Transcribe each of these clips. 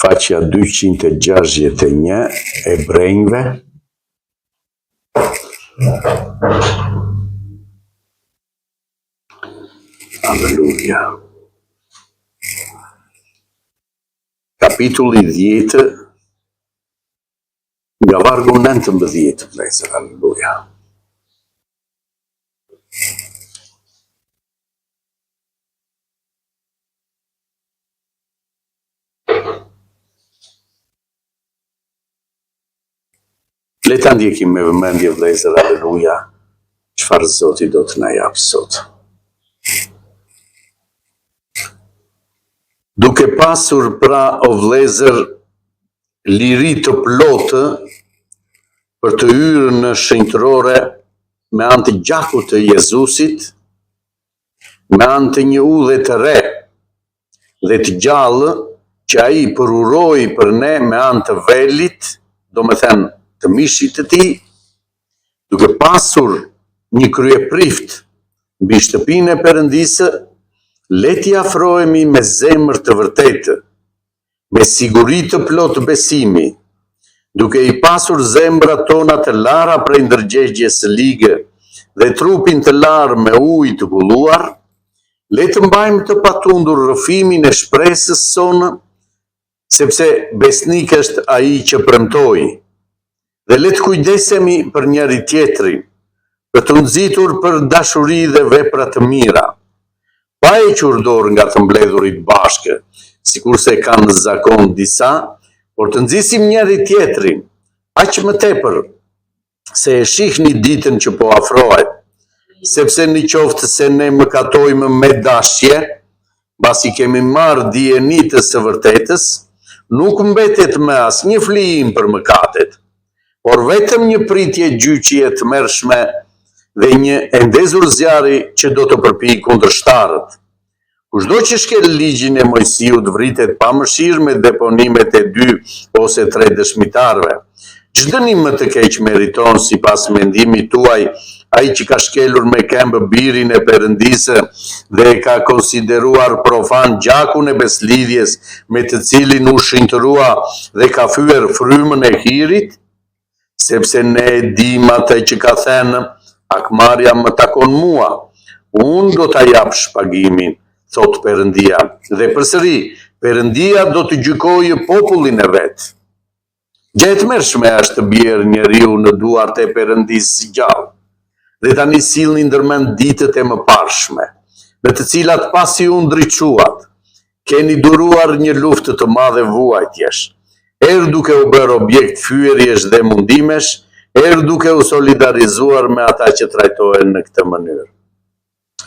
faqja 261 e Ebrejve. Alleluja. Kapitulli 10, nga vargu 19, vlezër, alleluja. Le ta ndjekim me vëmendje, vlezër, alleluja, çfarë Zoti do të na japë sot. Duke pasur pra, o vlezër, liri të plotë për të hyrë në shenjtërore me anë të gjakut të Jezusit, me anë të një udhë të re dhe të gjallë që ai përuroi për ne me anë të velit, do me thënë të mishit të tij, duke pasur një kryeprift mbi shtëpinë e Perëndisë, le t'i afrohemi me zemër të vërtetë, me siguri të plotë besimi, duke i pasur zemrat tona të lara prej ndërgjegjes së ligë dhe trupin të larë me ujë të kulluar, le të mbajmë të patundur rrëfimin e shpresës sonë, sepse besnik është ai që premtoi, dhe le të kujdesemi për njëri tjetrin, për të nxitur për dashuri dhe vepra të mira, pa e qurdor nga të mbledhurit bashkë, sikurse kanë zakon disa, por të nxisim njëri tjetrin, aq më tepër se e shihni ditën që po afrohet, sepse në qoftë se ne mëkatojmë me dashje, pasi kemi marrë dijenin të së vërtetës, nuk mbetet më asnjë flijim për mëkatet, por vetëm një pritje gjyqje të mërshme dhe një endezur zjarri që do të përpijë kundërshtarët. Kushdo që shkel ligjin e Mojsiut vritet pa mëshirë me deponimet e 2 ose 3 dëshmitarve. Çdo dënim më të keq meriton sipas mendimit tuaj ai që ka shkelur me këmbë birin e Perëndisë dhe e ka konsideruar profan gjakun e beslidhjes me të cilin u shenjtërua dhe ka fyer frymën e hirit, sepse ne e dim atë që ka thënë, akmarrja më takon mua, unë do ta jap shpagimin, thot Perëndia, dhe përsëri, Perëndia do të gjykojë popullin e vet. Gjë e tmerrshme është të bjerë njeriu në duart e Perëndisë si gjallë, dhe tani sillni ndërmend ditët e mëparshme, në të cilat pasi u ndriçuat, keni duruar një luftë të madhe vuajtjesh, duke u bërë objekt fyerjesh dhe mundimesh, duke u solidarizuar me ata që trajtohen në këtë mënyrë.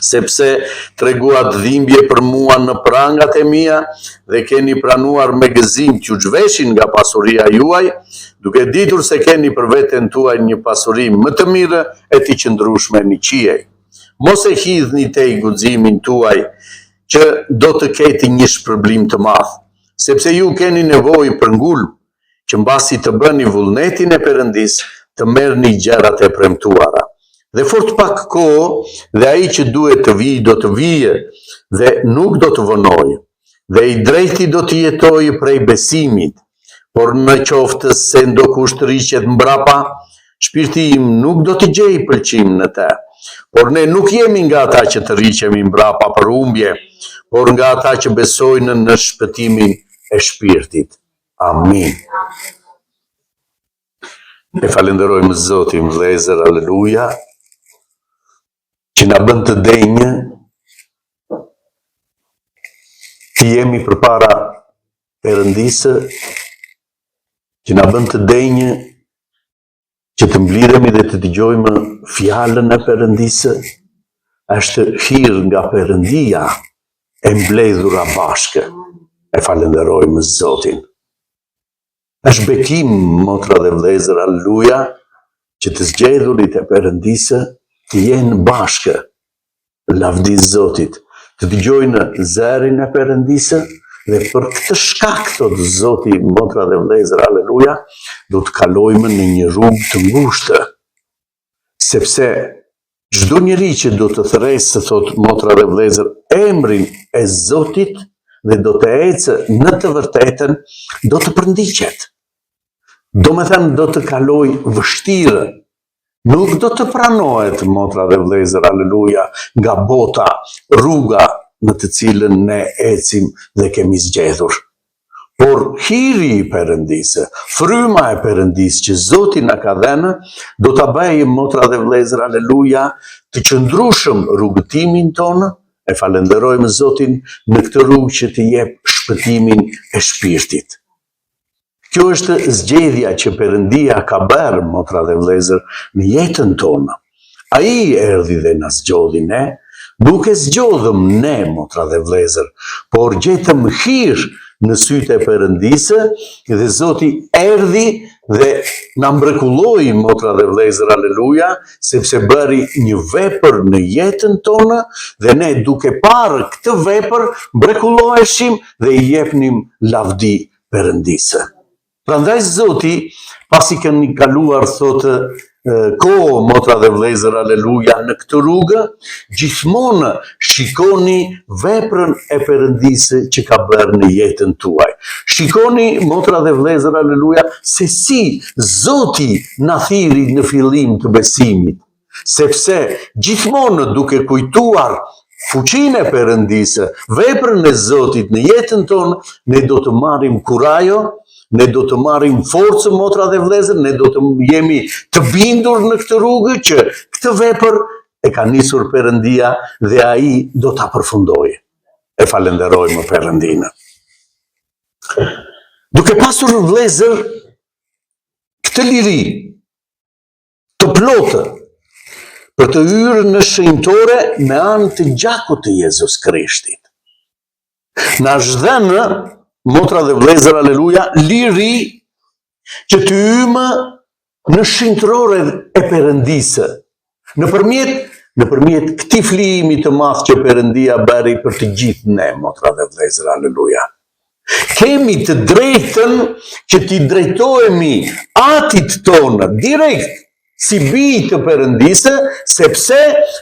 Sepse treguat dhimbje për mua në prangat e mia dhe keni pranuar me gëzim t'ju zhveshin nga pasuria juaj, duke ditur se keni për veten tuaj një pasuri më të mirë e të qëndrueshme në qiej. Mos e hidhni tej guximin tuaj që do të ketë një shpërblim të madh, sepse ju keni nevojë për ngulm, që mbasi të bëni vullnetin e Perëndisë, të merrni gjërat e premtuara. Dhe fort pak kohë dhe ai që duhet të vijë do të vijë dhe nuk do të vonojë. Dhe i drejti do të jetojë prej besimit, por në qoftë se ndokush të riqet mbrapa, shpirti im nuk do të gjejë pëlqim në të. Por ne nuk jemi nga ata që të riqemi mbrapa për humbje, por nga ata që besojnë në shpëtimin e shpirtit. Amin. E falenderojmë Zotin, vëllezër, alleluja, që na bën të denjë të jemi përpara Perëndisë, që na bën të denjë që të mblidhemi dhe të dëgjojmë fjalën e Perëndisë, është hir nga Perëndia e mbledhura bashkë. E falenderojmë Zotin. Është bekim, motra dhe vëllezër, alleluja, që të zgjedhurit e Perëndisë të jenë bashkë, lavdi Zotit, të dëgjojnë zërin e Perëndisë dhe për këtë shkak, thot Zoti, motra dhe vëllezër, alleluja, do të kalojmë në një rrugë të ngushtë, sepse çdo njeri që do të thresë, thot motra dhe vëllezër, emrin e Zotit, dhe do të ecë në të vërtetën, do të përndiqet. Do me thënë, do të kaloj vështirë. Nuk do të pranohet, motra dhe vlezër, aleluja, nga bota, rruga në të cilën ne ecim dhe kemi zgjedhur. Por hiri i Perëndisë, fryma e Perëndisë që Zoti na ka dhënë, do ta bëjë, motra dhe vlezër, aleluja, të qëndrueshëm rrugëtimin tonë. E falenderojmë Zotin në këtë rrugë që të jep shpëtimin e shpirtit. Kjo është zgjedhja që Perëndia ka bërë, motra dhe vlezër, në jetën tonë. Ai erdhi dhe na zgjodhi ne, nuk e zgjodhëm ne, motra dhe vlezër, por gjetëm hir në sytë e Perëndisë dhe Zoti erdhi dhe na mrekulloi, motra dhe vlezër, aleluja, sepse bëri një vepër në jetën tonë dhe ne duke parë këtë vepër mrekulloheshim dhe i jepnim lavdi Perëndisë. Prandaj Zoti, pasi keni kaluar, thotë, kohë, motra dhe vlezër, aleluja, në këtë rrugë, gjithmonë shikoni veprën e Perëndisë që ka bërë në jetën tuaj. Shikoni, motra dhe vlezër, aleluja, se si Zoti na thiri në fillim të besimit, sepse gjithmonë duke kujtuar fuqinë e Perëndisë, veprën e Zotit në jetën tonë, ne do të marrim kurajo, ne do të marrim forcë, motra dhe vlezër, ne do të jemi të bindur në këtë rrugë që këtë vepër e ka nisur Perëndia dhe ai do ta përfundojë. E falenderojmë Perëndinë. Duke pasur, vlezër, këtë liri të plotë për të hyrë në shenjtore me anë të gjakut të Jezus Krishtit. Na është dhënë, motra dhe vlezër, aleluja, liri që të hymë në shenjtërore e Perëndisë, nëpërmjet këtij flijimi të madh që Perëndia bëri për të gjithë ne, motra dhe vlezër, aleluja. Kemi të drejtën që t'i drejtohemi atit tonë direkt si bij të Perëndisë, sepse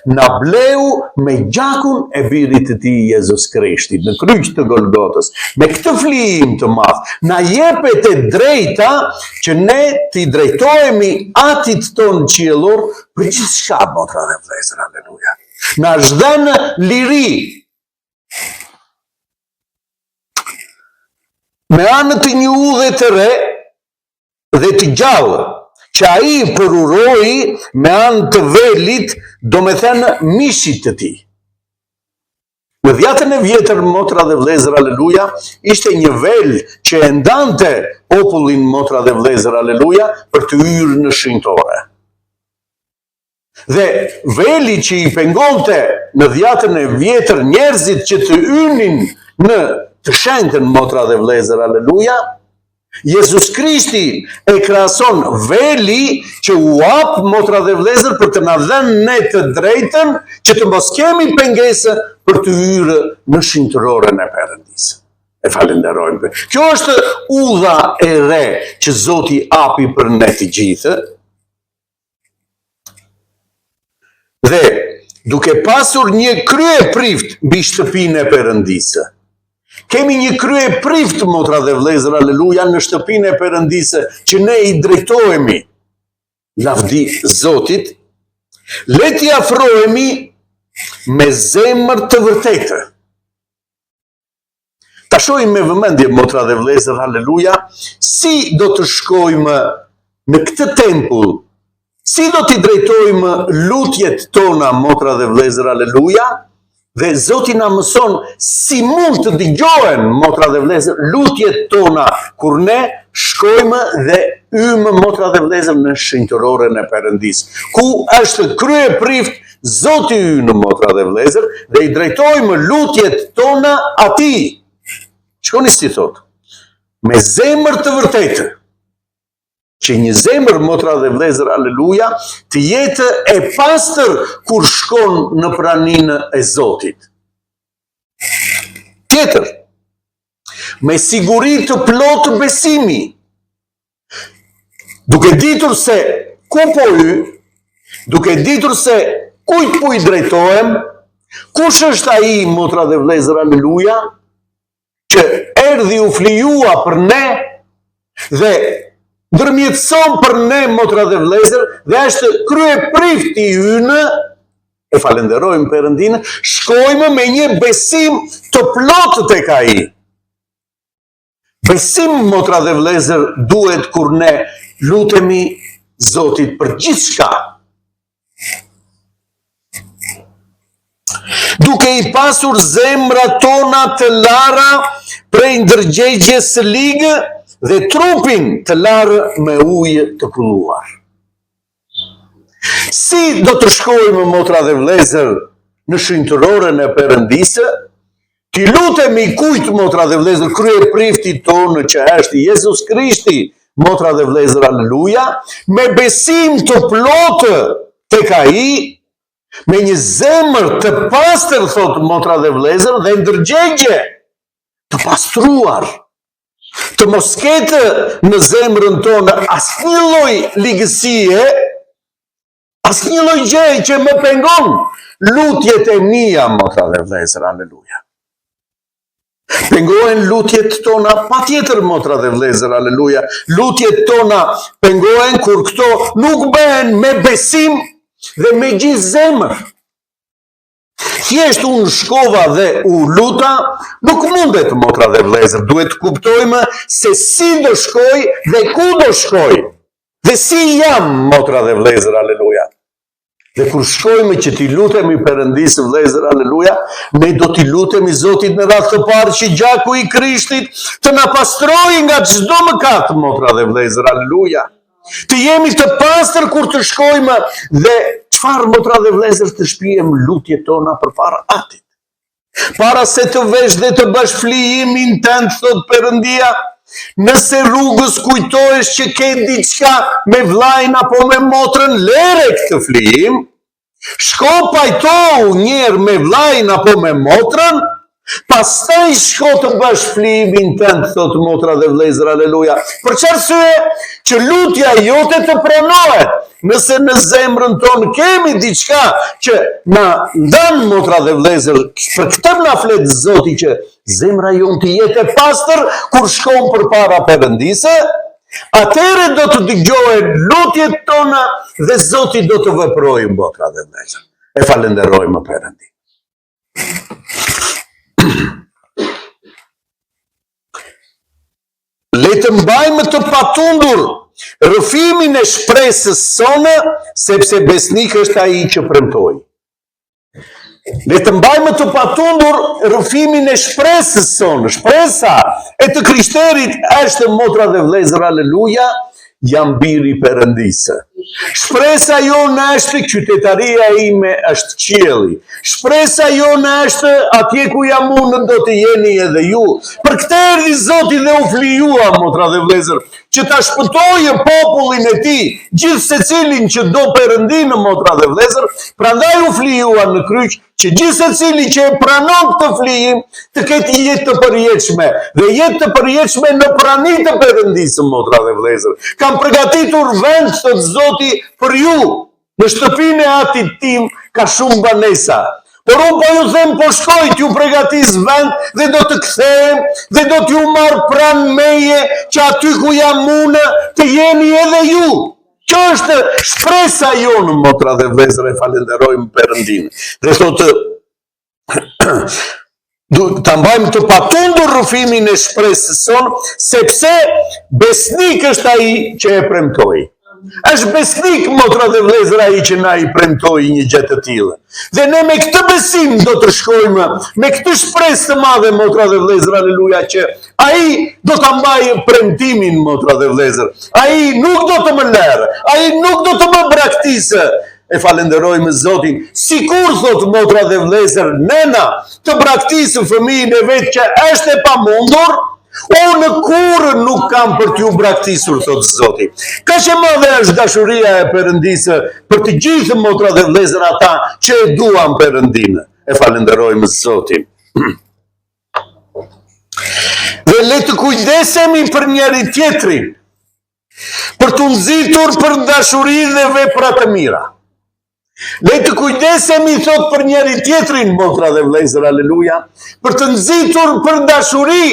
na bleu me gjakun e birit të tij Jezus Krishtit në kryq të Golgotës. Me këtë flijim të madh na jepet e drejta që ne t'i drejtohemi atit tonë qiellor për gjithçka, motra dhe vlezër, aleluja. Na është dhënë liri. Me anë të një udhë të re dhe të gjallë, që ai përuroi me anë të velit, do me thënë mishit të tij. Në dhjatën e vjetër, motra dhe vlezër, aleluja, ishte një vel që e ndante popullin, motra dhe vlezër, aleluja, për të hyrë në shenjtore. Dhe veli që i pengonte në dhjatën e vjetër njerëzit që të hynin në të shenjtën, motra dhe vlezër, aleluja, Jezus Krishti e krahason veli që u hap, motra dhe vlezër, për të na dhënë ne të drejtën që të mos kemi pengesë për të hyrë në shenjtëroren e Perëndisë. E falenderojmë. Kjo është udha e re që Zoti hapi për ne të gjithë. Dhe duke pasur një krye prift mbi shtëpinë e Perëndisë. Kemi një krye prift, motra dhe vlezër, aleluja, në shtëpinë e Perëndisë që ne i drejtohemi lavdi Zotit, le t'i afrohemi me zemër të vërtetë. Ta shohim me vëmendje, motra dhe vlezër, aleluja, si do të shkojmë në këtë tempull, si do t'i drejtojmë lutjet tona, motra dhe vlezër, aleluja, dhe Zoti na mëson si mund të dëgjohen, motra dhe vlezër, lutjet tona kur ne shkojmë dhe hymë, motra dhe vlezër, në shenjtëroren e Perëndisë, ku është krye prift Zoti ynë, motra dhe vlezër, dhe i drejtojmë lutjet tona atij. Shkoni si thot, me zemër të vërtetë, që një zemër, motra dhe vlezër, aleluja, të jetë e pastër kur shkon në praninë e Zotit. Tjetër, me siguri të plotë besimi, duke ditur se ku po hy, duke ditur se kujt po i drejtohem, kush është ai, motra dhe vlezër, aleluja, që erdhi u flijua për ne dhe ndërmjetëson për ne, motra dhe vëllezër, dhe është kryeprifti ynë, e falenderojmë Perëndinë, shkojmë me një besim të plotë tek ai. Besim, motra dhe vëllezër, duhet kur ne lutemi Zotit për gjithçka. Duke i pasur zemrat tona të lara prej ndërgjegjes së ligë dhe trupin të larë me ujë të kulluar. Si do të shkojmë, motra dhe vëllezër, në shenjtëroren e Perëndisë? Ti lutemi kujt, motra dhe vëllezër, kryepriftit tonë që është Jezus Krishti, motra dhe vëllezër, aleluja, me besim të plotë tek ai, me një zemër të pastër, thot motra dhe vëllezër, dhe ndërgjegje të pastruar, të mos ketë në zemrën tonë asnjë lloj ligësie, asnjë lloj gjë që më pengon lutjet e mia, motra dhe vëllezër, aleluja. Pengohen lutjet tona patjetër, motra dhe vëllezër, aleluja. Lutjet tona pengohen kur këto nuk bëhen me besim dhe me gjithë zemër. Thjesht unë shkova dhe u luta, nuk mundet, motra dhe vëllezër. Duhet të kuptojmë se si do shkoj dhe ku do shkoj. Dhe si jam, motra dhe vëllezër, aleluja. Dhe kur shkojmë që t'i lutemi Perëndisë, vëllezër, aleluja, ne do t'i lutemi Zotit në radhë të parë që gjaku i Krishtit të na pastrojë nga çdo mëkat, motra dhe vëllezër, aleluja. Të jemi të pastër kur të shkojmë dhe çfarë, motra dhe vëllezër, të shpijem lutjet tona përpara Atit. Para se të vesh dhe të bësh flijimin tënd, thot Perëndia, nëse rrugës kujtohesh që ke diçka me vllajin apo me motrën, lere këtë flijim, shko pajtohu njerë me vllajin apo me motrën, pastaj shko të bësh flijimin tënd, thot motra dhe vëllezër, aleluja. Për çfarë? Që lutja jote të pranohet. Nëse në zemrën tonë kemi diçka që na ndan, motra dhe vëllezër, për këtë na flet Zoti që zemra jonë të jetë e pastër kur shkon përpara Perëndisë, atëherë do të dëgjohen lutjet tona dhe Zoti do të veprojë, motra dhe vëllezër. E falenderojmë Perëndin. Le të mbajmë të patundur rrëfimin e shpresës sonë, sepse besnik është ai që premtoi. Le të mbajmë të patundur rrëfimin e shpresës sonë. Shpresa e të krishterit është, motra dhe vëllezër, aleluja, jam biri Perëndisë. Shpresa jonë është qytetaria ime është qielli. Shpresa jonë është atje ku jam unë do të jeni edhe ju. Për këtë erdhi Zoti dhe u flijua, motra dhe vëllezër, që ta shpëtojë popullin e tij, gjithë secilin që do Perëndinë, motra dhe vëllezër, prandaj u flijua në kryq, që gjithë secili që e pranon këtë flijim të ketë jetë të përjetshme, dhe jetë të përjetshme në praninë të Perëndisë, motra dhe vëllezër. Kam përgatitur vend, thot Zoti, për ju, në shtëpinë e Atit tim ka shumë banesa. Por unë po ju them, po shkoj t'ju përgatis vend dhe do të kthehem dhe do t'ju marr pranë meje që aty ku jam unë të jeni edhe ju. Kjo është shpresa jonë, motra dhe vëllezër, e falenderojmë Perëndinë. Dhe thotë, ta mbajmë të patundur rrëfimin e shpresës sonë, sepse besnik është ai që e premtoi. Është besnik, motra dhe vëllezër, ai që na i premtoi një gjë të tillë. Dhe ne me këtë besim do të shkojmë, me këtë shpresë të madhe, motra dhe vëllezër, aleluja, që ai do ta mbajë premtimin, motra dhe vëllezër. Ai nuk do të më lërë, ai nuk do të më braktisë. E falenderojmë Zotin. Sikur, thot motra dhe vëllezër, nëna të braktisë fëmijën e vet që është e pamundur, unë kurrë nuk kam për t'ju braktisur, thot Zoti. Kaq e madhe është dashuria e Perëndisë për të gjithë, motra dhe vëllezër, ata që e duan Perëndinë. E falenderojmë Zotin. Dhe le të kujdesemi për njëri tjetrin, për t'u nxitur për dashuri dhe vepra të mira. Le të kujdesemi, thot, për njeri tjetrin, motra dhe vlezër, aleluja, për të nxitur për dashuri,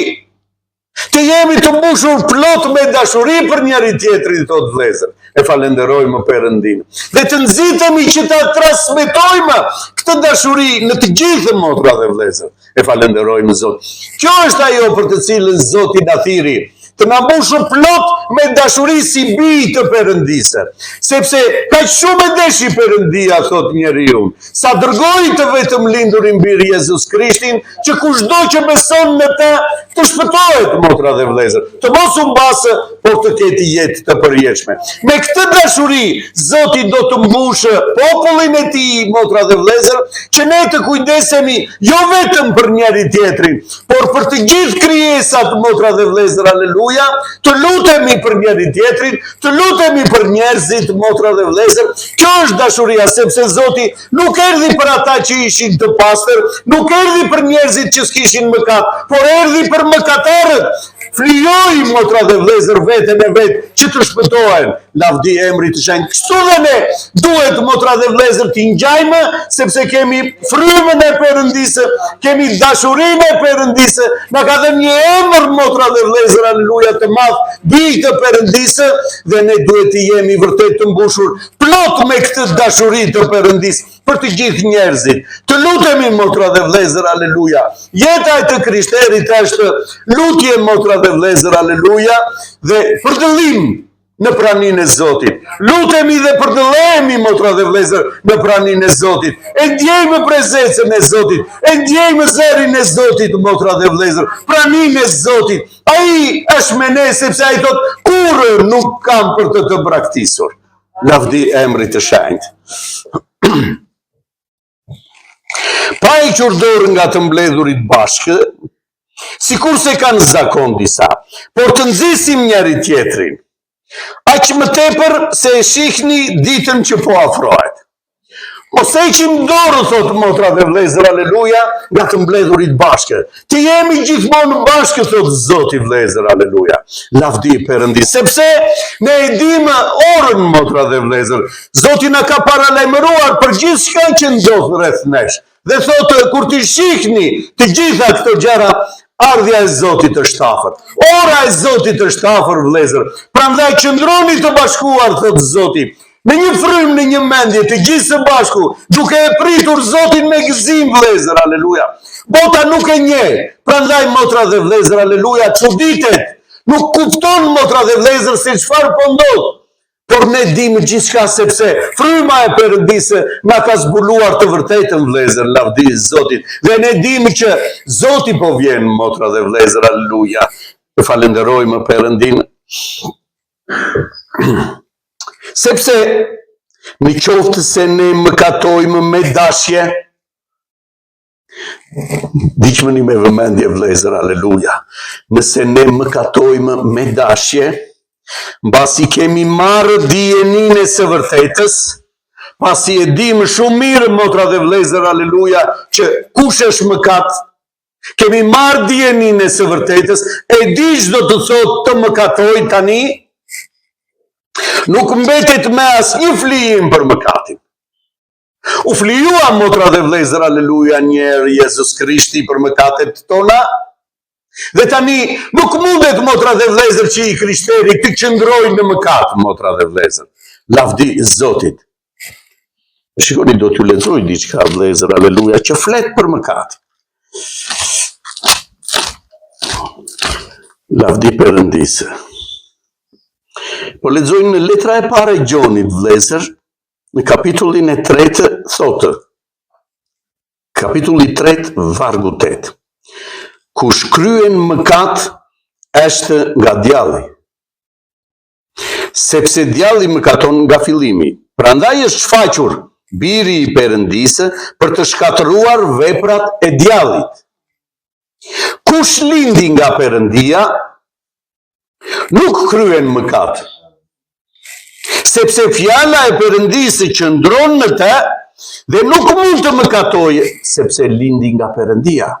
të jemi të mbushur plot me dashuri për njeri tjetrin, thot vlezër. E falenderojmë Perëndin. Dhe të nxitemi që ta transmetojmë këtë dashuri në të gjithë, motra dhe vlezër. E falenderojmë Zot. Kjo është ajo për të cilën Zoti na thirri, të na mbushur plot me dashuri si bij të Perëndisë. Sepse kaq shumë e deshi Perëndia, thot njeriu, sa dërgoi të vetëm lindurin bir Jezus Krishtin, që kushdo që beson në të shpëtohet, motra dhe vlezër. Të mos u mbasë, por të ketë jetë të përjetshme. Me këtë dashuri, Zoti do të mbushë popullin e tij, motra dhe vlezër, që ne të kujdesemi jo vetëm për njeri tjetrin, por për të gjithë krijesat, motra dhe vlezër, aleluja, të lutemi për njeri tjetrin, të lutemi për njerëzit, motra dhe vlezër. Kjo është dashuria, sepse Zoti nuk erdhi për ata që ishin të pastër, nuk erdhi për njerëzit që s'kishin mëkat, por erdhi për mëkatarët. Flijoi, motra dhe vlezër, veten e vet që të shpëtohen. Lavdi emrit të shenjtë. Kështu dhe ne duhet, motra dhe vlezër, t'i ngjajmë, sepse kemi frymën e Perëndisë, kemi dashurinë e Perëndisë. Na ka dhënë një emër, motra dhe vlezër, aleluja, të madh, bij të Perëndisë, dhe ne duhet të jemi vërtet të mbushur plot me këtë dashuri të Perëndisë për të gjithë njerëzit. Të lutemi, motra dhe vlezër, aleluja. Jeta e të krishterit është lutje, motra dhe vlezër, aleluja, dhe përdëllim në praninë e Zotit. Lutemi dhe përdëllehemi, motra dhe vlezër, në praninë e Zotit. E ndjejmë prezencën e Zotit, e ndjejmë zërin e Zotit, motra dhe vlezër, praninë e Zotit. Ai është me ne, sepse ai thot, kurrë nuk kam për të braktisur. Lavdi emrit të shenjtë. Pa i qurdor nga të mbledhurit bashkë, sikur se kanë zakon disa, por të nxisim njeri tjetrin, aq më tepër se e shihni ditën që po afrohet. Mos heqim dorë, thot, motra dhe vlezër, aleluja, nga të mbledhurit bashkë. Të jemi gjithmonë bashkë, thot Zoti, vlezër, aleluja. Lavdi Perëndisë, sepse ne e dimë orën, motra dhe vlezër. Zoti na ka paralajmëruar për gjithçka që ndodh rreth nesh. Dhe thotë, kur t'i shihni të gjitha këto gjëra, ardhja e Zotit është afër. Ora e Zotit është afër, vlezër. Prandaj qëndroni të bashkuar, thot Zoti, në një frymë, në një mendje, të gjithë së bashku, duke e pritur Zotin me gëzim, vlezër, aleluja. Bota nuk e njeh, prandaj, motra dhe vlezër, aleluja, çuditet. Nuk kupton, motra dhe vlezër, se çfarë po ndodh. Por ne dimë gjithçka, sepse fryma e Perëndisë na ka zbuluar të vërtetën, vlezër, lavdi Zotit. Dhe ne dimë që Zoti po vjen, motra dhe vlezër, aleluja. Të falenderojmë Perëndin. Sepse në qoftë se ne mëkatojmë me dashje, diqmëni me vëmendje, vlezër, aleluja, nëse ne mëkatojmë me dashje, mbasi kemi marrë dijeninë e së vërtetës, pasi e dimë shumë mirë, motra dhe vlezër, aleluja, që kush është mëkat, kemi marrë dijeninë e së vërtetës, e di çdo të thotë të mëkatoj tani, nuk mbetet me asnjë flijim për mëkatin. U flijua, motra dhe vlezër, aleluja, njerë Jezus Krishti për mëkatet tona, dhe tani nuk mundet, motra dhe vlezër, që i krishteri të qëndrojnë në mëkat, motra dhe vlezër. Lavdi Zotit. Shikoni, do t'ju lexoj diçka, vlezër, aleluja, që flet për mëkat. Lavdi Perëndisë. Po lexojmë në letra e parë e Gjonit, vlezër, në kapitullin e 3, thotë, kapitulli 3, vargu 8. Kush kryen mëkat është nga djalli, sepse djalli mëkaton nga fillimi. Prandaj është shfaqur biri i Perëndisë për të shkatëruar veprat e djallit. Kush lindi nga Perëndia nuk kryen mëkat, sepse fjala e Perëndisë qëndron në të dhe nuk mund të mëkatojë, sepse lindi nga Perëndia.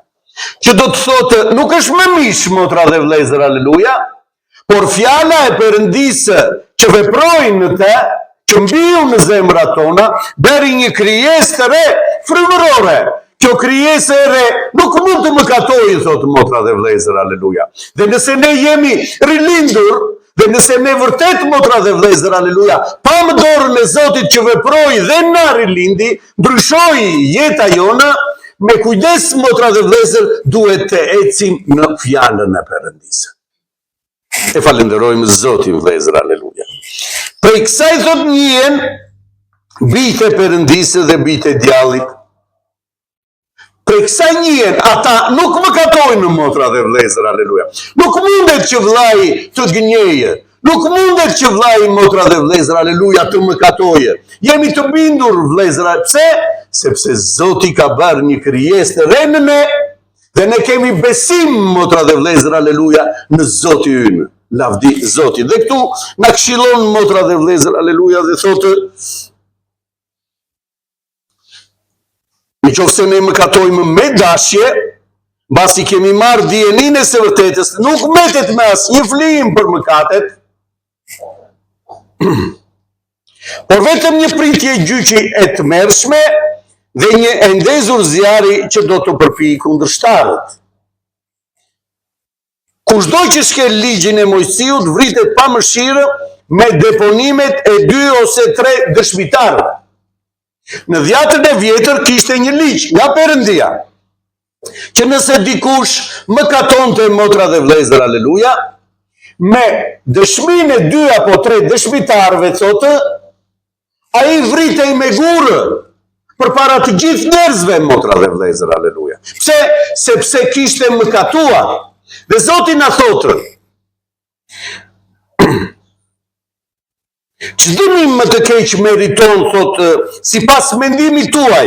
Që do të thotë, nuk është më mish, motra dhe vlezër, aleluja, por fjala e Perëndisë që veprojnë në të, që mbiu në zemrat tona, bëri një krijesë të re, frymërore. Kjo krijesë e re nuk mund të mëkatojë, thotë motra dhe vëllezër, aleluja. Dhe nëse ne jemi rilindur, dhe nëse ne vërtet, motra dhe vëllezër, aleluja, pam dorën e Zotit që veproi dhe na rilindi, ndryshoi jeta jona, me kujdes, motra dhe vëllezër, duhet të ecim në fjalën e Perëndisë. E falenderojmë Zotin, vëllezër, aleluja. Prej kësaj thot njihen bijtë e Perëndisë dhe bijtë e djallit. Prej kësaj njihen, ata nuk mëkatojnë, motra dhe vëllezër, aleluja. Nuk mundet që vllai të gënjejë. Nuk mundet që vllai, motra dhe vëllezër, aleluja, të mëkatojë. Jemi të bindur, vëllezër, pse? Sepse Zoti ka bërë një krijesë të re në ne, dhe ne kemi besim, motra dhe vëllezër, aleluja, në Zoti ynë. Lavdi Zoti. Dhe këtu na këshillon, motra dhe vëllezër, aleluja, dhe thotë, nëse ne mëkatojmë me dashje, mbasi kemi marrë dijeninë e së vërtetës, nuk mbetet me asnjë flijim për mëkatet, por vetëm një pritje gjyqi e tmerrshme dhe një e ndezur zjarri që do të përfijë kundërshtarët. Kushdo që shkel ligjin e Mojsiut vritet pa mëshirë me deponimet e 2 ose 3 dëshmitarëve. Në Dhjatën e Vjetër kishte një ligj nga Perëndia, që nëse dikush mëkatonte, motra dhe vëllezër, aleluja, me dëshminë e 2 apo 3 dëshmitarëve, thotë, ai vritej me gurë përpara të gjithë njerëzve, motra dhe vëllezër, aleluja. Pse? Sepse kishte mëkatuar. Dhe Zoti na thotë, që dënim më të keq meriton, thotë, sipas mendimit tuaj,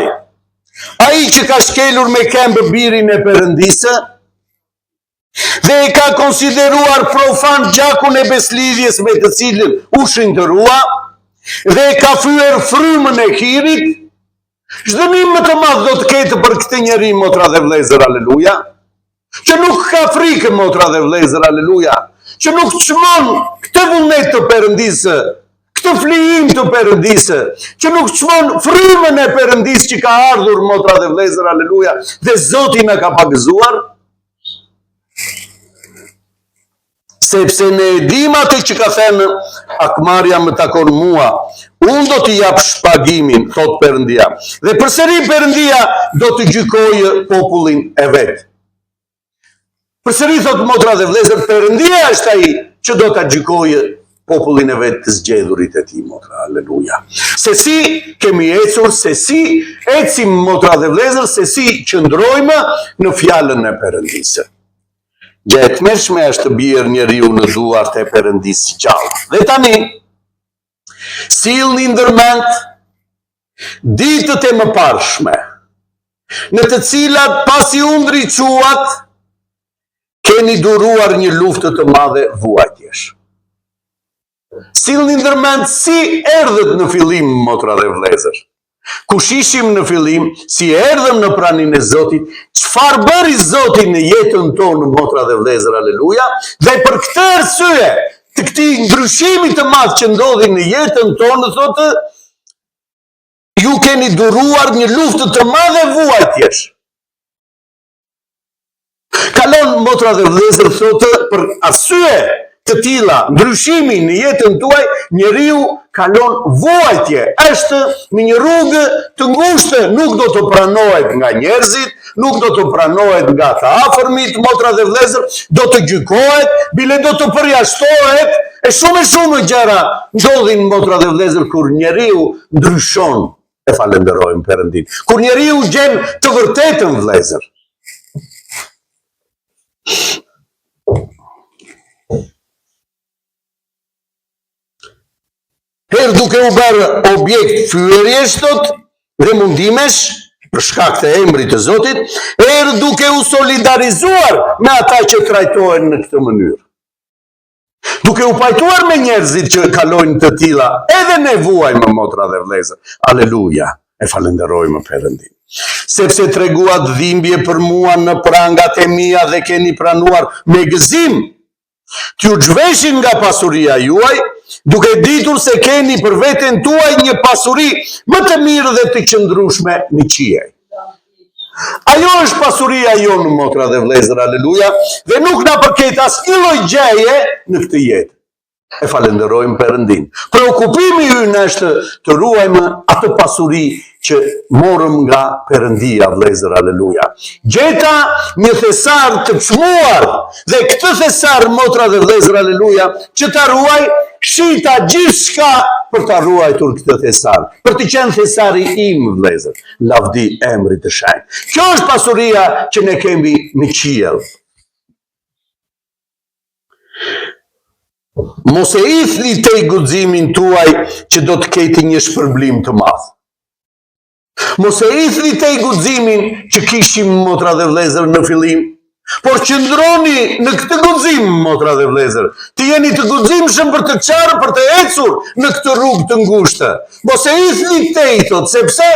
ai që ka shkelur me këmbë birin e Perëndisë dhe e ka konsideruar profan gjakun e beslidhjes me të cilën u shëntërua dhe e ka fyer frymën e hirit, ç'dënim më të madh do të ketë për këtë njeri, motra dhe vëllezër, aleluja, që nuk ka frikë, motra dhe vëllezër, aleluja, që nuk çmon këtë vullnet të Perëndisë, këtë flijim të Perëndisë, që nuk çmon frymën e Perëndisë që ka ardhur, motra dhe vëllezër, aleluja, dhe Zoti na ka pagëzuar, sepse ne e dim atë që ka thënë, akmarrja më takon mua, unë do t'i jap shpagimin, thot Perëndia, dhe përsëri Perëndia do të gjykojë popullin e vet. Përsëri, thot motra dhe vëllezër, Perëndia është ai që do ta gjykojë popullin e vet të zgjedhurit e tij, motra, aleluja. Se si kemi ecur, se si ecim, motra dhe vëllezër, se si qëndrojmë në fjalën e Perëndisë. Gjë e tmerrshme është të bjerë njeriu në duart e Perëndisë gjallë. Dhe tani, sillni ndërmend ditët e mëparshme, në të cilat pasi u ndriçuat, keni duruar një luftë të madhe vuajtjesh. Sillni ndërmend si erdhët në fillim, motra dhe vëllezër. Kush ishim në fillim, si erdhëm në praninë e Zotit, çfarë bëri Zoti në jetën tonë, motra dhe vëllezër, aleluja, dhe për këtë arsye, të këtij ndryshimi të madh që ndodhi në jetën tonë, thotë, ju keni duruar një luftë të madhe vuajtjesh. Kalon, motra dhe vëllezër, thotë, për arsye të tilla, ndryshimi në jetën tuaj, njeriu kalon vuajtje, është në një rrugë të ngushtë, nuk do të pranohet nga njerëzit, nuk do të pranohet nga të afërmit, motra dhe vëllezër, do të gjykohet, bile do të përjashtohet, e shumë gjëra ndodhin, motra dhe vëllezër, kur njeriu ndryshon, e falenderojmë Perëndin, kur njeriu gjen të vërtetën, vëllezër. Herë duke u bërë objekt fyerjesh, dhe mundimesh, për shkak të emrit të Zotit, herë duke u solidarizuar me ata që trajtohen në këtë mënyrë. Duke u pajtuar me njerëzit që kalojnë të tilla, edhe ne vuajmë, motra dhe vëllezër. Aleluja, e falenderojmë Perëndin. Sepse treguat dhimbje për mua në prangat e mia dhe keni pranuar me gëzim t'ju zhveshin nga pasuria juaj, duke ditur se keni për veten tuaj një pasuri më të mirë dhe të qëndrueshme në qiej. Ajo është pasuria jonë, motra dhe vëllezër, aleluja, dhe nuk na përket asnjë lloj gjëje në këtë jetë. E falenderojmë Perëndin. Preokupimi ynë është të ruajmë atë pasuri që morëm nga Perëndia, vëllezër, aleluja. Gjeta një thesar të çmuar dhe këtë thesar, motra dhe vëllezër, aleluja, që ta ruaj, shita gjithçka për ta ruajtur këtë thesar, për të qenë thesari im, vëllezër, lavdi emrit të shenjtë. Kjo është pasuria që ne kemi në qiell. Mos e ithni te guximin tuaj që do të keti një shpërblim të madh. Mos e ithni te guximin që kishim, motra dhe vëllezër, në fillim, por qëndroni në këtë guxim, motra dhe vëllezër. Të jeni të guximshëm për të çarë, për të ecur në këtë rrugë të ngushtë. Mos e ithni te, thot, sepse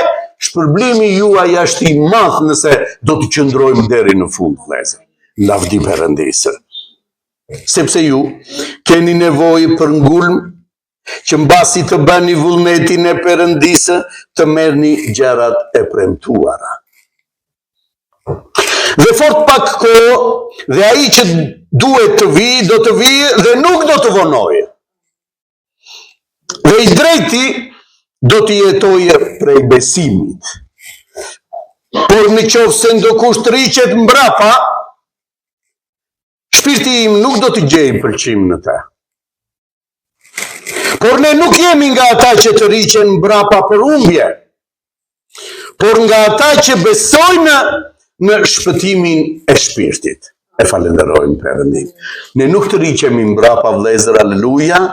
shpërblimi juaj është i madh nëse do të qëndrojmë deri në fund, vëllezër. Lavdi Perëndisë. Sepse ju keni nevojë për ngulm që mbasi të bëni vullnetin e Perëndisë të merrni gjërat e premtuara. Dhe fort pak kohë dhe ai që duhet të vijë do të vijë dhe nuk do të vonojë. Dhe i drejti do të jetojë prej besimit. Por nëse ndokush rriqet mbrapa, shpirti im nuk do të gjejë pëlqim në të. Por ne nuk jemi nga ata që të rriqen mbrapa për humbje, por nga ata që besojnë në shpëtimin e shpirtit. E falenderojmë Perëndin. Ne nuk të rriqemi mbrapa, vëllezër, aleluja,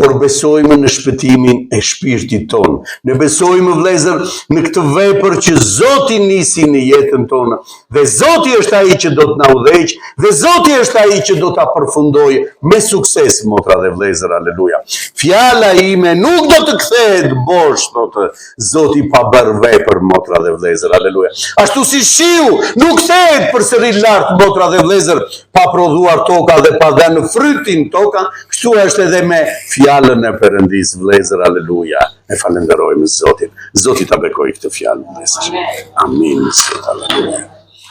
por besojmë në shpëtimin e shpirtit tonë. Ne besojmë, vëllezër, në këtë vepër që Zoti nisi në jetën tonë, dhe Zoti është ai që do të na udhëheq, dhe Zoti është ai që do ta përfundojë me sukses, motra dhe vëllezër, aleluja. Fjala ime nuk do të kthehet bosh, thotë Zoti, pa bërë vepër, motra dhe vëllezër, aleluja. Ashtu si shiu nuk kthehet përsëri lart, motra dhe vëllezër, pa prodhuar toka dhe pa dhënë frytin toka, kështu është edhe me fjalën e Perëndisë, vëllezër, aleluja. E falenderojmë Zotin. Zoti ta bekojë këtë fjalë, vëllezër. Amin. Amin.